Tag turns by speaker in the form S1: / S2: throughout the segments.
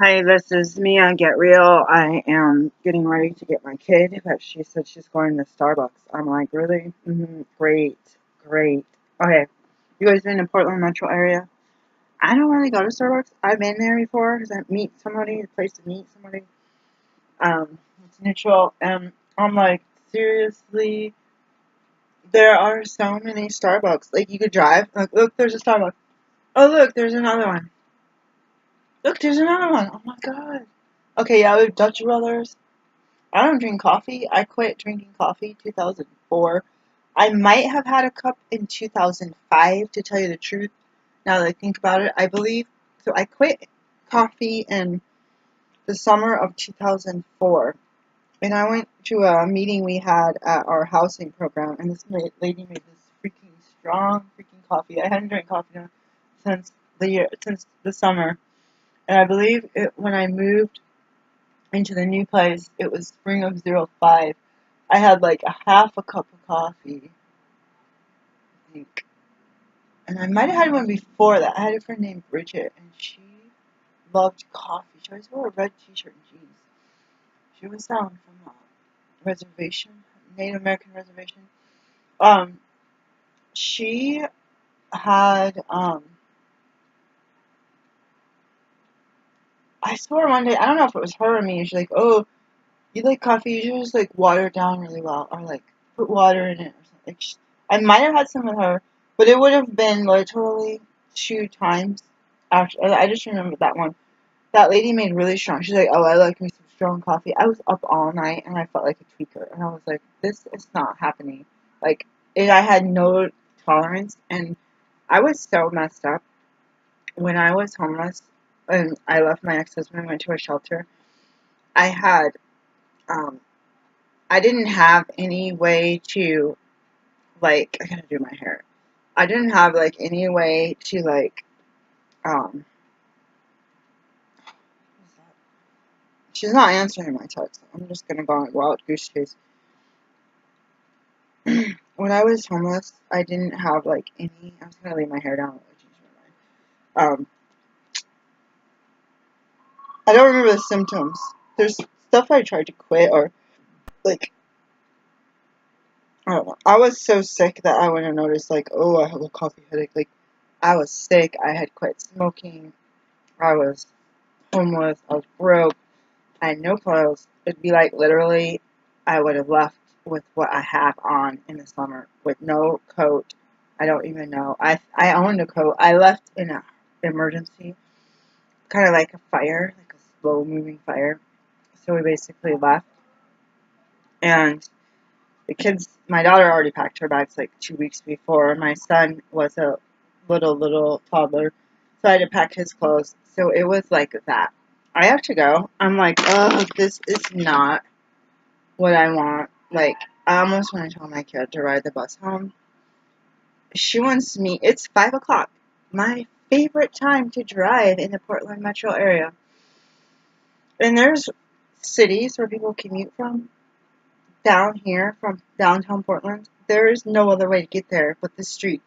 S1: Hi, this is Mia. Get real. I am getting ready to get my kid, but she said she's going to Starbucks. I'm like, really? Great, great. Okay, you guys been in Portland metro area? I don't really go to Starbucks. I've been there before because I meet somebody, a place to meet somebody. It's neutral, and I'm like, seriously, there are so many Starbucks. Like, you could drive. Like, look, there's a Starbucks. Oh, look, there's another one. Look, there's another one. Oh my god. Okay, yeah, we have Dutch Brothers. I don't drink coffee. I quit drinking coffee 2004. I might have had a cup in 2005, to tell you the truth. Now that I think about it, I believe. So I quit coffee in the summer of 2004. And I went to a meeting we had at our housing program, and this lady made this freaking strong freaking coffee. I hadn't drank coffee since since the summer. And I believe when I moved into the new place, it was spring of '05. I had like a half a cup of coffee, I think. And I might have had one before that. I had a friend named Bridget, and she loved coffee. She always wore a red t-shirt and jeans. She was down from a reservation, Native American reservation. Um, she had, I swear one day, I don't know if it was her or me, she's like, oh, you like coffee, you should just like water it down really well, or like put water in it or something. Like, I might have had some with her, but it would have been literally 2 times after. I just remember that one. That lady made really strong. She's like, "Oh, I like me some strong coffee." I was up all night and I felt like a tweaker, and I was like, "This is not happening." Like, I had no tolerance, and I was so messed up when I was homeless and I left my ex-husband and went to a shelter. I had um, I didn't have any way to, like, I gotta do my hair. I didn't have like any way to like um she's not answering my text. I'm just gonna go on wild goose chase. When I was homeless, I didn't have like any. I was gonna leave my hair down. Um, I don't remember the symptoms. There's stuff I tried to quit, or like, I don't know. I was so sick that I wouldn't have noticed, like, oh, I have a coffee headache. Like, I was sick. I had quit smoking. I was homeless. I was broke. I had no clothes. It'd be like literally, I would have left with what I have on in the summer with no coat. I don't even know. I owned a coat. I left in an emergency, kind of like a fire, like a slow moving fire. So we basically left, and the kids. My daughter already packed her bags like 2 weeks before. My son was a little toddler, so I had to pack his clothes. So it was like that. I have to go. I'm like, oh, this is not what I want. Like, I almost want to tell my kid to ride the bus home. She wants me. It's 5 o'clock. My favorite time to drive in the Portland metro area. And there's cities where people commute from down here, from downtown Portland. There is no other way to get there but the street.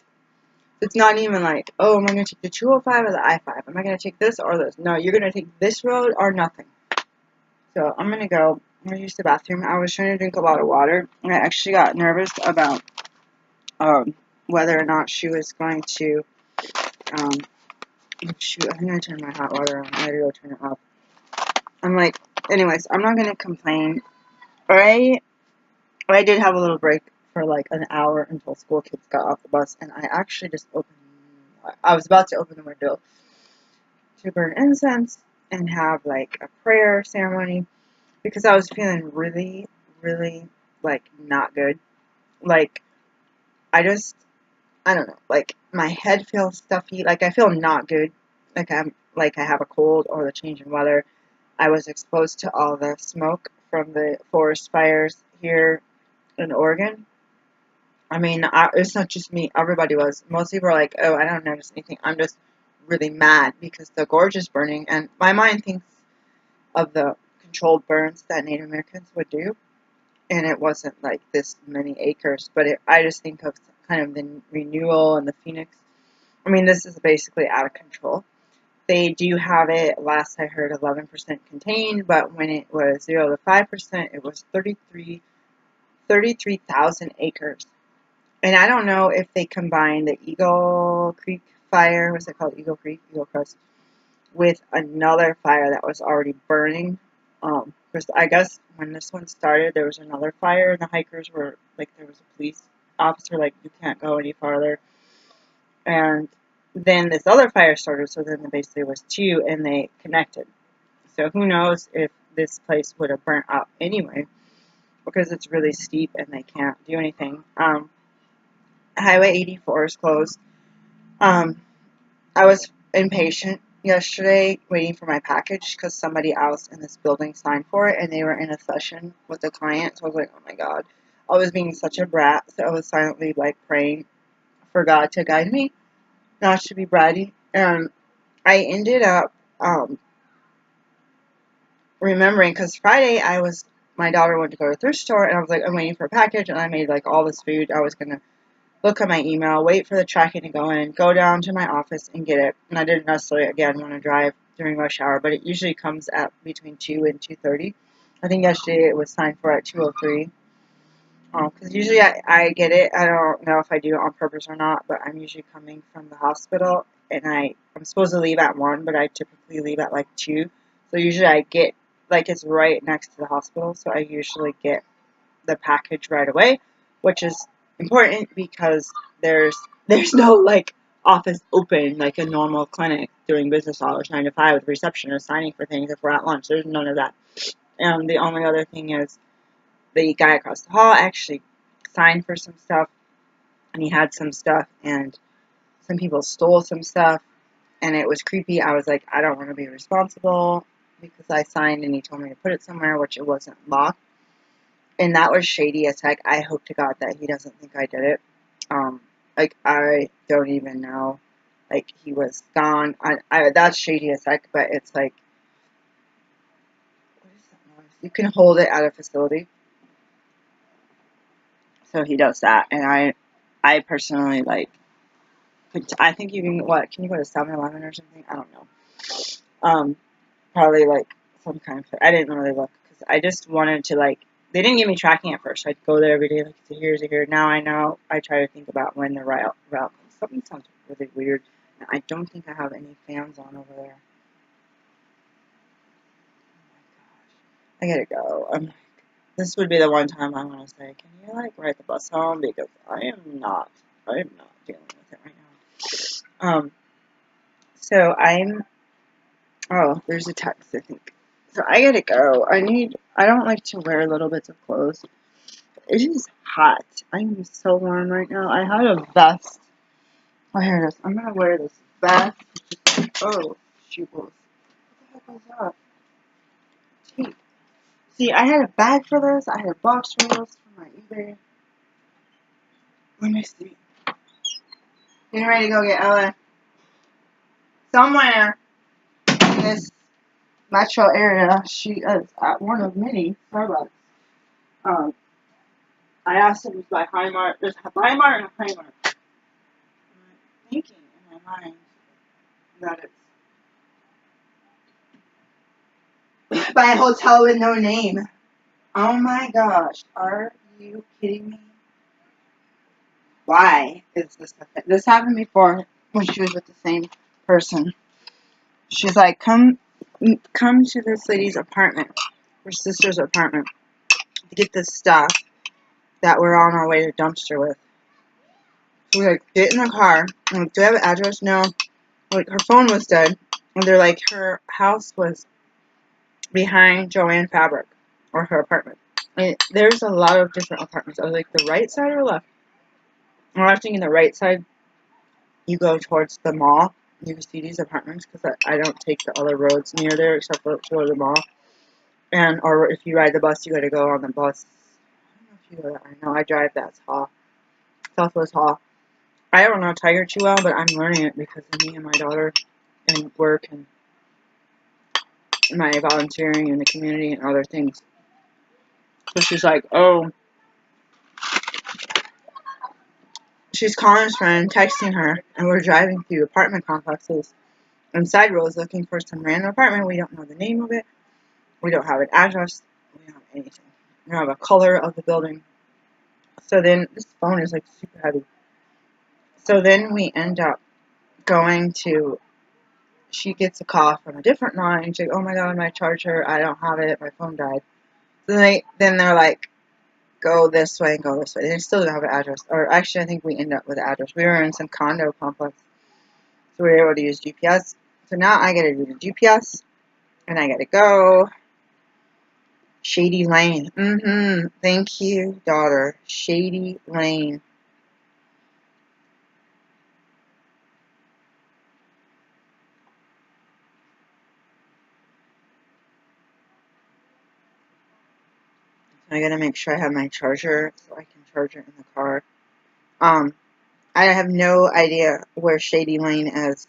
S1: It's not even like, oh, am I going to take the 205 or the I-5? Am I going to take this or this? No, you're going to take this road or nothing. So I'm going to go. I'm going to use the bathroom. I was trying to drink a lot of water, and I actually got nervous about whether or not she was going to, um, shoot, I'm going to turn my hot water on. I gotta go turn it off. I'm like, anyways, I'm not going to complain. I did have a little break for like an hour until school kids got off the bus, and I actually just I was about to open the window to burn incense and have like a prayer ceremony because I was feeling really, really like not good. Like, I just, I don't know, like my head feels stuffy, like I feel not good, like I have a cold or the change in weather. I was exposed to all the smoke from the forest fires here in Oregon. I mean, it's not just me. Everybody was. Most people are like, oh, I don't notice anything. I'm just really mad because the gorge is burning. And my mind thinks of the controlled burns that Native Americans would do. And it wasn't like this many acres. But I just think of kind of the renewal and the phoenix. I mean, this is basically out of control. They do have it, last I heard, 11% contained, but when it was 0 to 5%, it was 33,000 acres. And I don't know if they combined the Eagle Creek fire, what's it called, Eagle Creek, Eagle Crest, with another fire that was already burning. Because I guess when this one started, there was another fire, and the hikers were, like, there was a police officer, like, you can't go any farther. And then this other fire started, so then there basically was two, and they connected. So who knows if this place would have burnt up anyway, because it's really steep and they can't do anything. Highway 84 is closed. I was impatient yesterday waiting for my package because somebody else in this building signed for it, and they were in a session with the client, so I was like, oh my god. I was being such a brat, so I was silently, like, praying for God to guide me, not to be bratty. And I ended up remembering, because Friday my daughter went to go to the thrift store, and I was like, I'm waiting for a package, and I made, like, all this food. I was going to look at my email, wait for the tracking to go in, go down to my office and get it. And I didn't necessarily, again, want to drive during rush hour, but it usually comes at between 2 and 2:30. I think yesterday it was signed for at 2:03. Because usually I get it. I don't know if I do it on purpose or not, but I'm usually coming from the hospital, and I'm supposed to leave at 1, but I typically leave at, like, 2. So usually I get, like, it's right next to the hospital, so I usually get the package right away, which is important because there's no, like, office open like a normal clinic during business hours 9 to 5 with receptionists signing for things if we're at lunch. There's none of that. And the only other thing is the guy across the hall actually signed for some stuff, and he had some stuff, and some people stole some stuff, and it was creepy. I was like, I don't want to be responsible because I signed and he told me to put it somewhere, which it wasn't locked. And that was shady as heck. I hope to God that he doesn't think I did it. Like, I don't even know. Like, he was gone. That's shady as heck, but it's like, what is that noise? You can hold it at a facility. So he does that. And I personally, like, I think you can, can you go to 7-Eleven or something? I don't know. Probably, like, some kind of, I didn't really look, because I just wanted to, like, they didn't give me tracking at first. I'd go there every day, like, it's a here. Now I know. I try to think about when the route comes. Something sounds really weird. I don't think I have any fans on over there. Oh my gosh. I gotta go. This would be the one time I want to say, can you, like, ride the bus home? Because I am not dealing with it right now. So there's a text, I think. So I gotta go. I don't like to wear little bits of clothes. It is hot. I'm so warm right now. I had a vest. Oh, here it is. I'm gonna wear this vest. Oh, shoot. What the heck was that? Tape. See, I had a bag for this. I had box reels for my eBay. Let me see. Getting ready to go get Ella. Somewhere in this metro area, she is at one of many Starbucks. I asked if it was by Highmark. There's a Highmark and a Highmark. I'm thinking in my mind that it's by a hotel with no name. Oh my gosh. Are you kidding me? Why is this happening? This happened before when she was with the same person. She's like, come to this lady's apartment, her sister's apartment, to get this stuff that we're on our way to dumpster with. So we, like, get in the car. I'm like, do I have an address? No. Like, her phone was dead. And they're like, her house was behind Joanne Fabric, or her apartment. And there's a lot of different apartments. I was like, the right side or left? And I was thinking the right side, you go towards the mall. You can see these apartments, because I don't take the other roads near there except for to go to the mall. Or if you ride the bus, you got to go on the bus. I don't know if you know that. I know I drive that Southwest Hall. I don't know Tiger too well, but I'm learning it because of me and my daughter and work and my volunteering in the community and other things. So she's like, oh, she's calling her friend, texting her, and we're driving through apartment complexes. Inside Rose looking for some random apartment. We don't know the name of it. We don't have an address. We don't have anything. We don't have a color of the building. So then this phone is like super heavy. So then we end up going to. She gets a call from a different line. She's like, "Oh my god, my charger! I don't have it. My phone died." So then they're like, "Go this way and go this way." They still don't have an address. Or actually, I think we end up with an address. We were in some condo complex, so we were able to use GPS. So now I got to do the GPS, and I got to go. Shady Lane. Thank you, daughter. Shady Lane. I gotta make sure I have my charger so I can charge it in the car. I have no idea where Shady Lane is,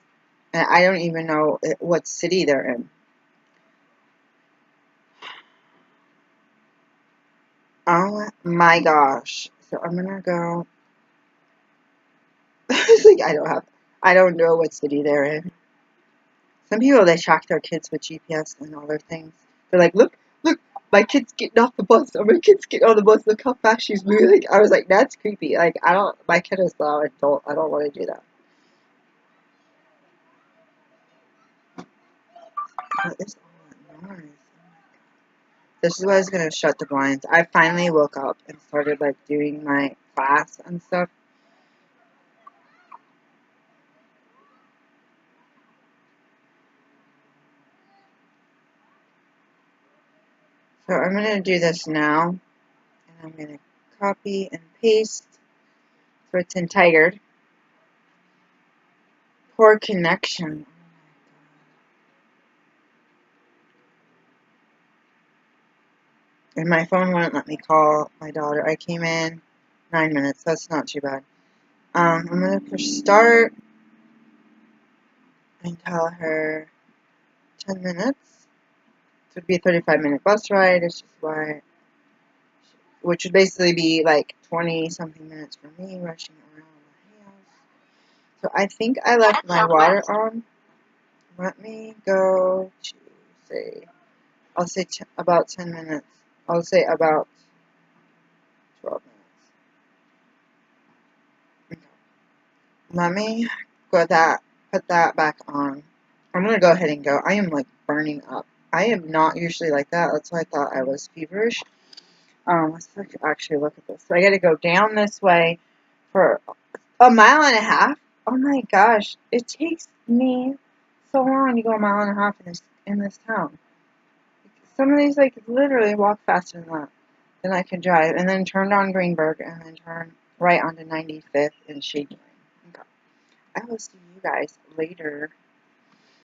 S1: and I don't even know what city they're in. Oh my gosh! So I'm gonna go. It's like I don't know what city they're in. Some people they track their kids with GPS and all their things. They're like, look, my kid's getting off the bus, or my kid's getting on the bus. Look how fast she's moving. Like, I was like, that's creepy. Like, I don't. My kid is now an adult. I don't want to do that. What is all that noise? This is why I was gonna shut the blinds. I finally woke up and started like doing my class and stuff. So I'm gonna do this now, and I'm gonna copy and paste. So it's in Tiger. Poor connection. And my phone wouldn't let me call my daughter. I came in 9 minutes. That's not too bad. I'm gonna push start and tell her 10 minutes. It would be a 35-minute bus ride. It's just why, which would basically be like 20 something minutes for me rushing around the house. So I think I left my water on. Let me go to say, I'll say about 10 minutes. I'll say about 12 minutes. Okay. Let me put that back on. I'm gonna go ahead and go. I am like burning up. I am not usually like that. That's why I thought I was feverish. Let's actually look at this. So I gotta go down this way for a mile and a half. Oh my gosh. It takes me so long to go a mile and a half in this town. Some of these like literally walk faster than that. Then I can drive and then turn on Greenberg and then turn right onto 95th and Shady Lane. Okay. I will see you guys later.